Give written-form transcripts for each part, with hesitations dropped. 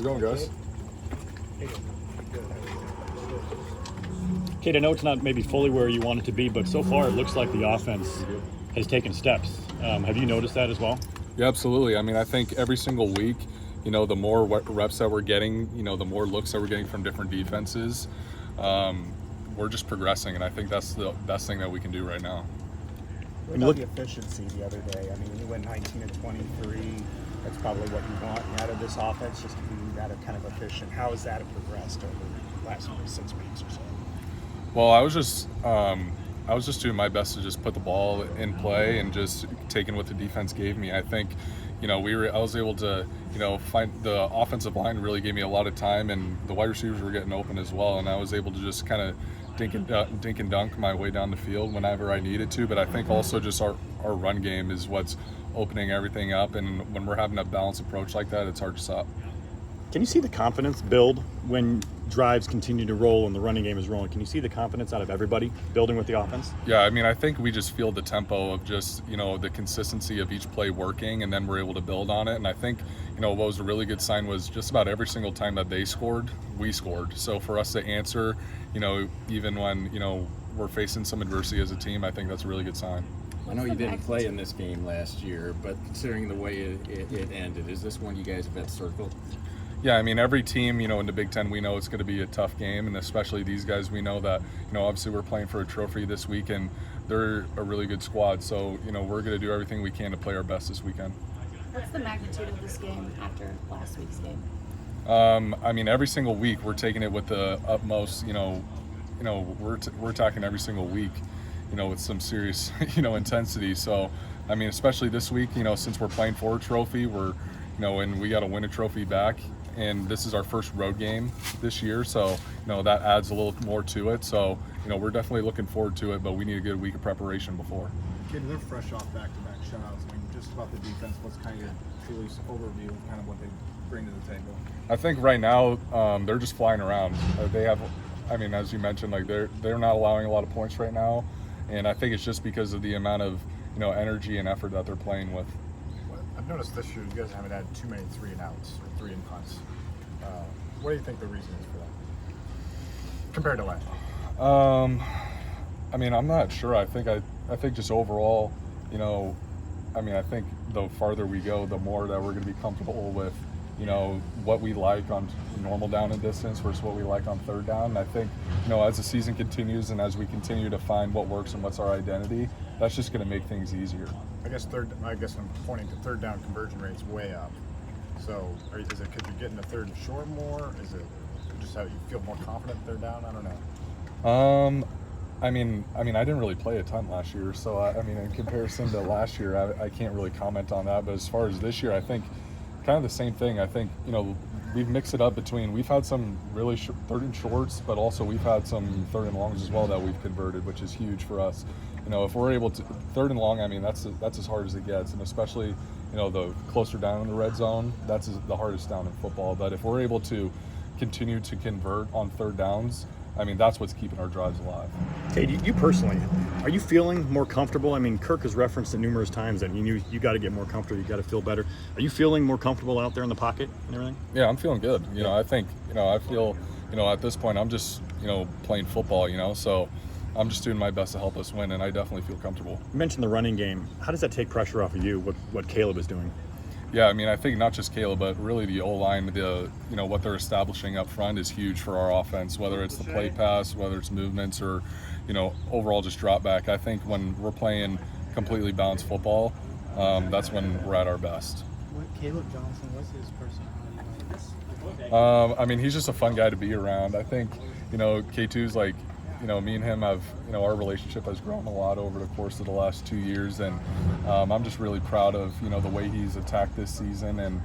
How's it going, guys? Cade, I know it's not maybe fully where you want it to be, but so far it looks like the offense has taken steps. Have you noticed that as well? Yeah, absolutely. I mean, I think every single week, the more reps that we're getting, the more looks that we're getting from different defenses, we're just progressing, and I think that's the best thing that we can do right now. What about the efficiency the other day? I mean, you went 19 and 23. That's probably what you want out of this offense, just to be that kind of efficient. How has that progressed over the last 6 weeks or so? Well, I was just doing my best to just put the ball in play and just taking what the defense gave me. I think, I was able to, find the offensive line really gave me a lot of time, and the wide receivers were getting open as well, and I was able to just kind of dink and dunk my way down the field whenever I needed to. But I think also just our run game is what's opening everything up, and when we're having a balanced approach like that, it's hard to stop. Can you see the confidence build when drives continue to roll and the running game is rolling? Can you see the confidence out of everybody building with the offense? Yeah, I mean, I think we just feel the tempo of just, the consistency of each play working, and then we're able to build on it. And I think, what was a really good sign was just about every single time that they scored, we scored. So for us to answer, even when, we're facing some adversity as a team, I think that's a really good sign. I know you didn't play in this game last year, but considering the way it ended, is this one you guys have had circled? Yeah, I mean, every team, in the Big Ten, we know it's going to be a tough game, and especially these guys, we know that, obviously we're playing for a trophy this week, and they're a really good squad. So, we're going to do everything we can to play our best this weekend. What's the magnitude of this game after last week's game? I mean, every single week we're taking it with the utmost, we're attacking every single week, with some serious, intensity. So, I mean, especially this week, since we're playing for a trophy, we're, and we got to win a trophy back. And this is our first road game this year, so that adds a little more to it. So we're definitely looking forward to it, but we need a good week of preparation before. Kid, they're fresh off back-to-back shutouts. I mean, just about the defense, what's kind of your Phillies overview of kind of what they bring to the table? I think right now they're just flying around. They have, I mean, as you mentioned, like they're not allowing a lot of points right now, and I think it's just because of the amount of energy and effort that they're playing with. I've noticed this year you guys haven't had too many 3-and-outs or 3-and-punts. What do you think the reason is for that compared to last year? I mean, I'm not sure. I think just overall, I think the farther we go, the more that we're going to be comfortable with, what we like on normal down and distance versus what we like on third down. And I think, as the season continues and as we continue to find what works and what's our identity, that's just going to make things easier. I guess I'm pointing to third down conversion rates way up. So is it because you're getting the third and short more? Is it just how you feel more confident third down? I don't know. I mean, I didn't really play a ton last year, so I mean, in comparison to last year, I can't really comment on that. But as far as this year, I think kind of the same thing. I think we've mixed it up between we've had some really third and shorts, but also we've had some third and longs as well that we've converted, which is huge for us. If we're able to third and long, I mean, that's as hard as it gets, and especially the closer down in the red zone, that's the hardest down in football. But if we're able to continue to convert on third downs, I mean, that's what's keeping our drives alive. Cade, you personally, are you feeling more comfortable? I mean, Kirk has referenced it numerous times that you got to get more comfortable, you got to feel better. Are you feeling more comfortable out there in the pocket and everything? Yeah, I'm feeling good. I think, I feel, at this point, I'm just, playing football, so I'm just doing my best to help us win, and I definitely feel comfortable. You mentioned the running game. How does that take pressure off of you, what Caleb is doing? Yeah, I mean, I think not just Caleb, but really the O-line, what they're establishing up front is huge for our offense, whether it's the play pass, whether it's movements, or, overall just drop back. I think when we're playing completely balanced football, that's when we're at our best. Caleb Johnson, what's his personality like? I mean, he's just a fun guy to be around. I think, K2's like, me and him have, our relationship has grown a lot over the course of the last 2 years, and I'm just really proud of, the way he's attacked this season, and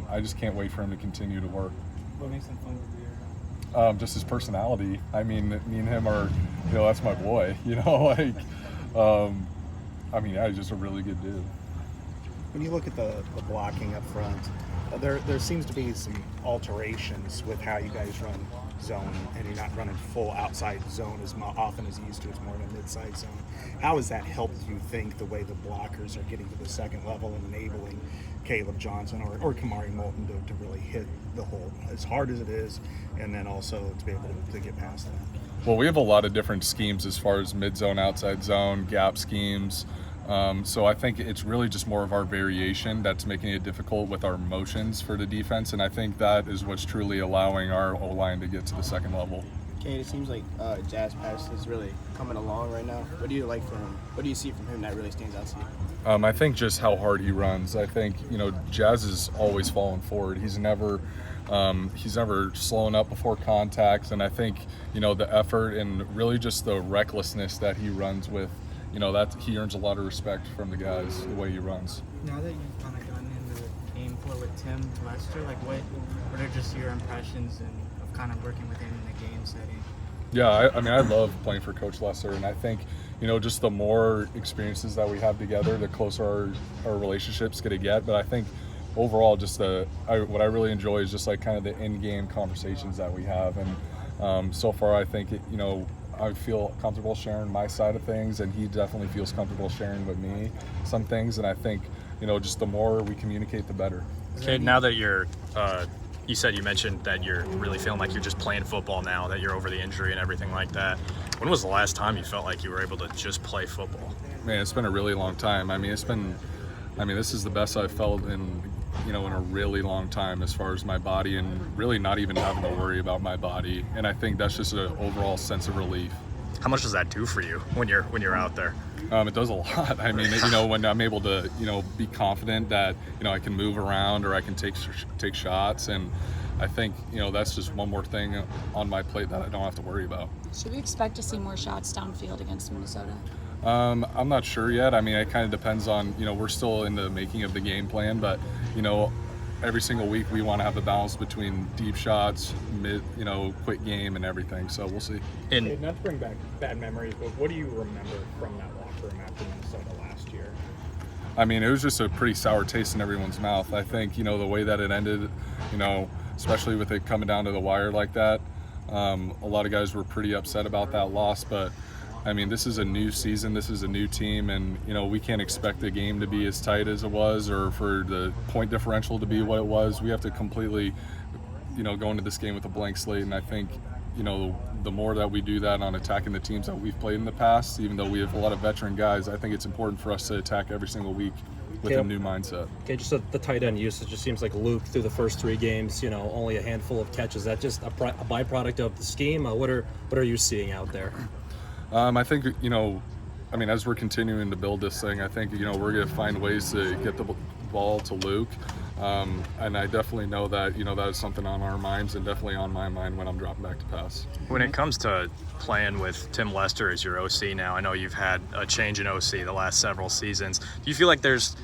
I just can't wait for him to continue to work. What makes him fun to be around? Just his personality. I mean, me and him are, that's my boy, I mean, yeah, he's just a really good dude. When you look at the blocking up front, there seems to be some alterations with how you guys run zone, and you're not running full outside zone as often as you used to. It's more of a mid-side zone. How has that helped you think the way the blockers are getting to the second level and enabling Caleb Johnson or Kamari Moulton to really hit the hole as hard as it is, and then also to be able to get past that? Well, we have a lot of different schemes as far as mid-zone, outside zone, gap schemes. So I think it's really just more of our variation that's making it difficult with our motions for the defense, and I think that is what's truly allowing our O-line to get to the second level. Cade, it seems like Jazz Pass is really coming along right now. What do you like from him? What do you see from him that really stands out to you? I think just how hard he runs. I think, Jazz is always falling forward. He's never slowing up before contact, and I think, the effort and really just the recklessness that he runs with, that he earns a lot of respect from the guys, the way he runs. Now that you've kind of gotten into the game flow with Tim Lester, like what are just your impressions of kind of working with him in the game setting? Yeah, I love playing for Coach Lester, and I think, just the more experiences that we have together, the closer our relationship's going to get. But I think overall, just what I really enjoy is just like kind of the in-game conversations that we have. And so far, I think, I feel comfortable sharing my side of things, and he definitely feels comfortable sharing with me some things. And I think, just the more we communicate, the better. Cade, now that you're you mentioned that you're really feeling like you're just playing football now, that you're over the injury and everything like that. When was the last time you felt like you were able to just play football? Man, it's been a really long time. This is the best I've felt in a really long time as far as my body, and really not even having to worry about my body. And I think that's just an overall sense of relief. How much does that do for you when you're out there? It does a lot. When I'm able to, be confident that, I can move around or I can take shots, and I think, that's just one more thing on my plate that I don't have to worry about. Should we expect to see more shots downfield against Minnesota? I'm not sure yet. It kind of depends on, we're still in the making of the game plan, but, every single week we want to have the balance between deep shots, quick game and everything. So we'll see. And not to bring back bad memories, but what do you remember from that locker room after Minnesota last year? It was just a pretty sour taste in everyone's mouth. I think, the way that it ended, especially with it coming down to the wire like that, a lot of guys were pretty upset about that loss. But, this is a new season, this is a new team, and, we can't expect the game to be as tight as it was or for the point differential to be what it was. We have to completely, go into this game with a blank slate, and I think, the more that we do that on attacking the teams that we've played in the past, even though we have a lot of veteran guys, I think it's important for us to attack every single week with a new mindset. Okay, just the tight end usage, just seems like Luke through the first 3 games, only a handful of catches. Is that just a byproduct of the scheme? What are you seeing out there? I think, as we're continuing to build this thing, I think, we're going to find ways to get the ball to Luke. And I definitely know that, that is something on our minds and definitely on my mind when I'm dropping back to pass. when it comes to playing with Tim Lester as your OC now, I know you've had a change in OC the last several seasons. Do you feel like there's,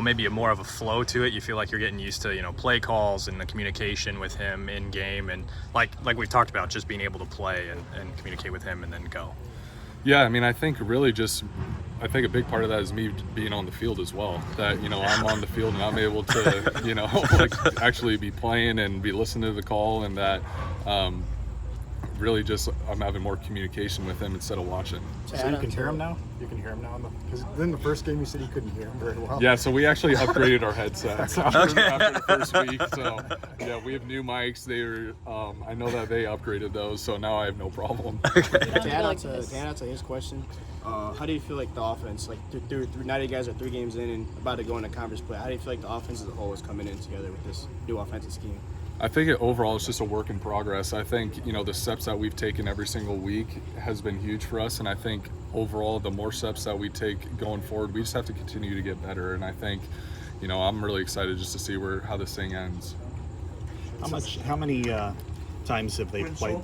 maybe more of a flow to it? You feel like you're getting used to, play calls and the communication with him in game, and like we've talked about, just being able to play and communicate with him and then go? Yeah, I think really I think a big part of that is me being on the field as well. That, I'm on the field and I'm able to, actually be playing and be listening to the call, and that really just I'm having more communication with him instead of watching. So you can hear him now? You can hear him now? Because then the first game you said you couldn't hear him very well. Yeah, so we actually upgraded our headsets after the first week. So, yeah, we have new mics. I know that they upgraded those, so now I have no problem. To add on to his question, how do you feel like the offense, like through now that you guys are 3 games in and about to go into conference play, how do you feel like the offense as a whole is coming in together with this new offensive scheme? I think overall it's just a work in progress. I think, the steps that we've taken every single week has been huge for us. And I think overall, the more steps that we take going forward, we just have to continue to get better. And I think, I'm really excited just to see how this thing ends. How many times have they played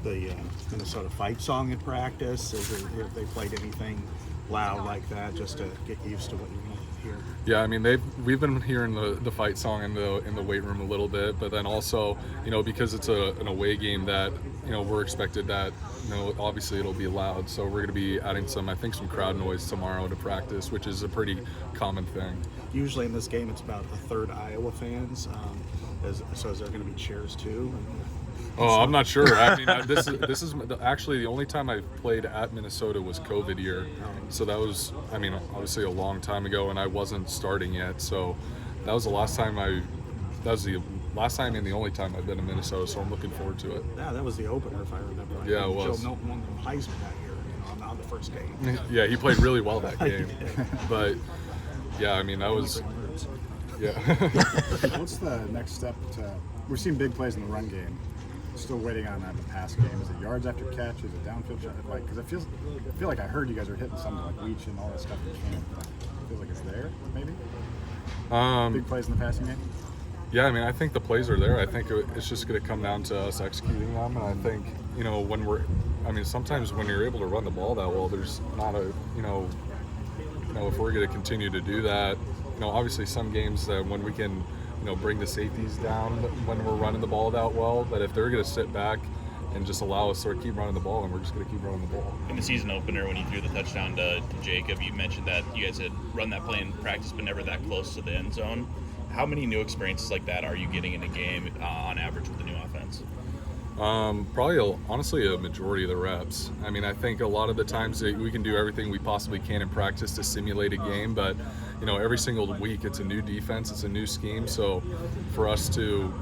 the Minnesota fight song in practice? Have they played anything loud like that just to get used to what you're going to hear? Yeah, we've been hearing the fight song in the weight room a little bit, but then also, because it's an away game that, we're expected that, obviously it'll be loud. So we're going to be adding some crowd noise tomorrow to practice, which is a pretty common thing. Usually in this game, it's about a third Iowa fans. So is there going to be cheers too? Oh, I'm not sure. This is actually the only time I've played at Minnesota was COVID year. So that was, obviously a long time ago, and I wasn't starting yet. So, that was the last time and the only time I've been to Minnesota, so I'm looking forward to it. Yeah, that was the opener, if I remember right. Yeah, it was. Joe Milton won the Heisman that year, on the first game. Yeah, he played really well that game. But yeah, I mean, that was. Yeah. What's the next step to? We're seeing big plays in the run game. Still waiting on that in the pass game. Is it yards after catch? Is it downfield shot? Like, because I feel like I heard you guys are hitting something like Leach and all that stuff in camp. I feel like it's there, maybe. Big plays in the passing game. Yeah, I mean, I think the plays are there. I think it's just going to come down to us executing them. And I think, sometimes when you're able to run the ball that well, there's not if we're going to continue to do that, obviously some games that when we can, bring the safeties down when we're running the ball that well, but if they're going to sit back and just allow us to sort of keep running the ball, and we're just going to keep running the ball. In the season opener, when you threw the touchdown to Jacob, you mentioned that you guys had run that play in practice, but never that close to the end zone. How many new experiences like that are you getting in a game on average with the new offense? Probably, honestly, a majority of the reps. I mean, I think a lot of the times that we can do everything we possibly can in practice to simulate a game, but every single week it's a new defense, it's a new scheme. So for us to,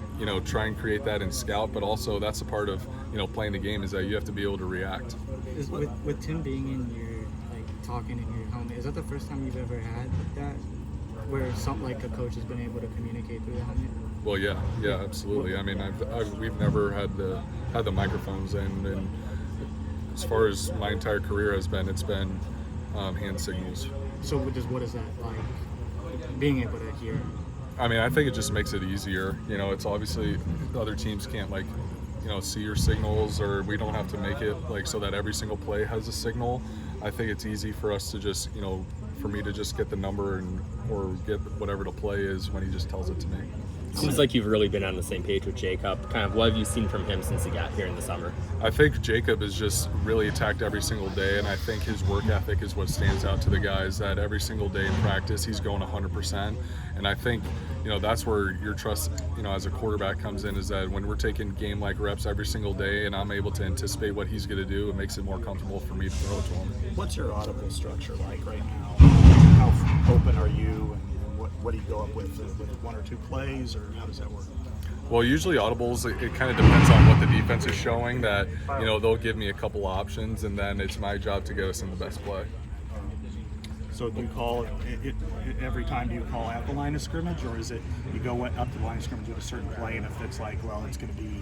try and create that in scout, but also that's a part of, playing the game is that you have to be able to react. With Tim being in your, talking in your helmet, is that the first time you've ever had that? Where something like a coach has been able to communicate through the helmet? Well, yeah, absolutely. I mean, we've never had the microphones in, and as far as my entire career has been, it's been hand signals. So what is that like, being able to hear? I mean, I think it just makes it easier. It's obviously other teams can't see your signals, or we don't have to make it so that every single play has a signal. I think it's easy for us to just, for me to just get the number or get whatever the play is when he just tells it to me. Seems like you've really been on the same page with Jacob. Kind of what have you seen from him since he got here in the summer? I think Jacob has just really attacked every single day, and I think his work ethic is what stands out to the guys, that every single day in practice he's going 100%. And I think, that's where your trust, as a quarterback comes in, is that when we're taking game-like reps every single day and I'm able to anticipate what he's going to do, it makes it more comfortable for me to throw it to him. What's your audible structure like right now? How open are you, and what do you go up with one or two plays, or how does that work? Well, usually audibles, it kind of depends on what the defense is showing, that, they'll give me a couple options, and then it's my job to get us in the best play. So do you call it every time? Do you call at the line of scrimmage, or is it you go up to the line of scrimmage with a certain play, and if it's it's going to be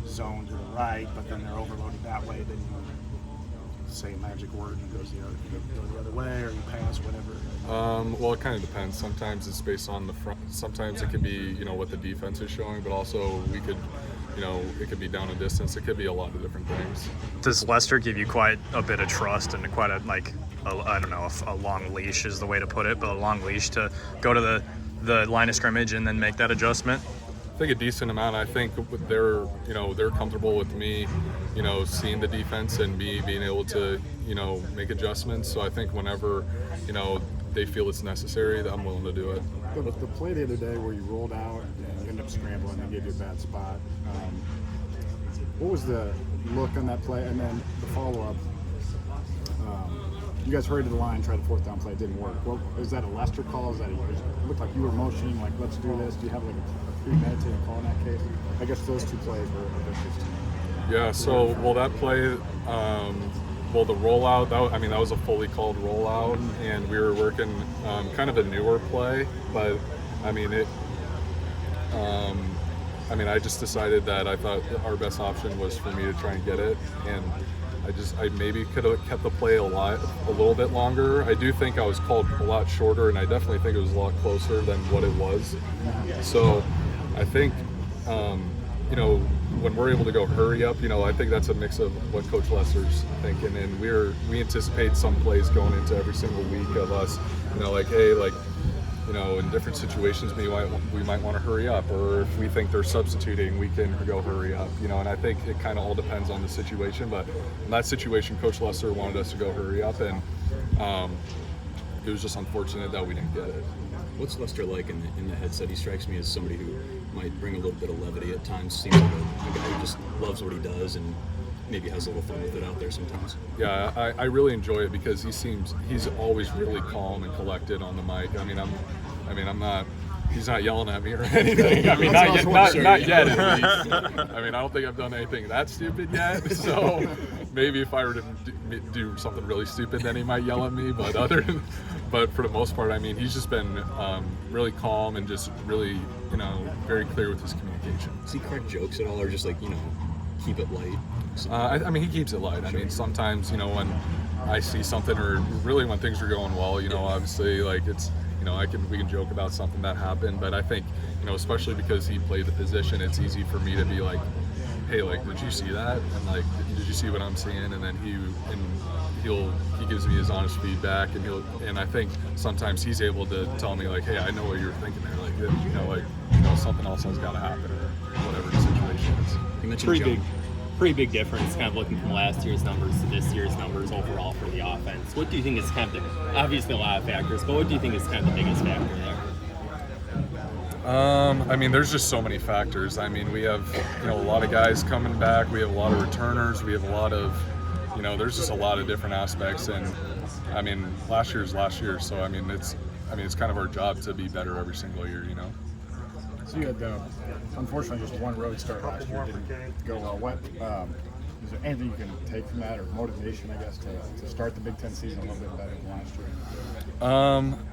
zoned to the right, but then they're overloaded that way, then you say a magic word and it goes the other way, or you pass, whatever? Well, it kind of depends. Sometimes it's based on the front. Sometimes it could be, what the defense is showing, but also we could, it could be down a distance. It could be a lot of different things. Does Lester give you quite a bit of trust and quite a long leash is the way to put it, but a long leash to go to the line of scrimmage and then make that adjustment? I think a decent amount. I think they're comfortable with me, seeing the defense and me being able to, make adjustments. So I think whenever, they feel it's necessary, that I'm willing to do it. The play the other day where you rolled out and you ended up scrambling and gave you a bad spot, what was the look on that play? And then the follow-up, you guys hurried to the line, tried the fourth down play, it didn't work. Well, is that a Lester call? It looked like you were motioning, let's do this. Do you have a premeditated call in that case? I guess those two plays were vicious to me. Yeah, so, that play, the rollout, that was a fully called rollout, and we were working kind of a newer play, but, I just decided that I thought our best option was for me to try and get it, and I maybe could have kept the play a little bit longer. I do think I was called a lot shorter, and I definitely think it was a lot closer than what it was. So I think, when we're able to go hurry up, I think that's a mix of what Coach Lester's thinking, and we anticipate some plays going into every single week of us, in different situations we might want to hurry up, or if we think they're substituting, we can go hurry up, and I think it kind of all depends on the situation, but in that situation, Coach Lester wanted us to go hurry up, and it was just unfortunate that we didn't get it. What's Lester like in the headset? He strikes me as somebody who might bring a little bit of levity at times. Seems like a guy who just loves what he does and maybe has a little fun with it out there sometimes. Yeah, I really enjoy it because he's always really calm and collected on the mic. I'm not he's not yelling at me or anything. I mean, not yet at least. I mean, I don't think I've done anything that stupid yet. So maybe if I were to do something really stupid, then he might yell at me. But for the most part, I mean, he's just been really calm and just really, very clear with his communication. Does he crack jokes at all, or just keep it light? I mean, he keeps it light. I mean, sometimes, when I see something, or really when things are going well, obviously, like, it's, we can joke about something that happened, but I think, especially because he played the position, it's easy for me to be like, hey, like, did you see that? And like, did you see what I'm seeing? And then he gives me his honest feedback, and I think sometimes he's able to tell me, like, hey, I know what you're thinking there, like, something else has got to happen, or whatever the situation is. You mentioned Pretty big difference, kind of looking from last year's numbers to this year's numbers overall for the offense. What do you think is kind of obviously a lot of factors, but what do you think is kind of the biggest factor there? I mean, there's just so many factors. I mean, we have, a lot of guys coming back. We have a lot of returners. We have a lot of, there's just a lot of different aspects. And I mean, last year's last year. So, I mean, it's kind of our job to be better every single year, So you had, unfortunately, just one road start last year. Didn't go well. What is there anything you can take from that, or motivation, I guess, to start the Big Ten season a little bit better than last year?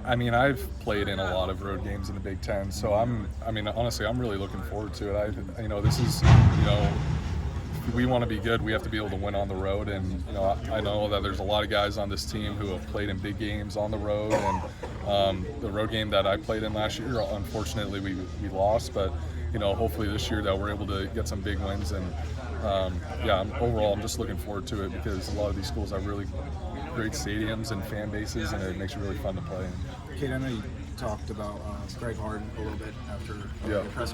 I mean, I've played in a lot of road games in the Big Ten, so honestly, I'm really looking forward to it. This is, if we want to be good, we have to be able to win on the road, and I know that there's a lot of guys on this team who have played in big games on the road, and the road game that I played in last year, unfortunately, we lost, but hopefully this year that we're able to get some big wins, and overall, I'm just looking forward to it because a lot of these schools have really great stadiums and fan bases, and it makes it really fun to play in. Cade, I know you talked about Greg Harden a little bit after the press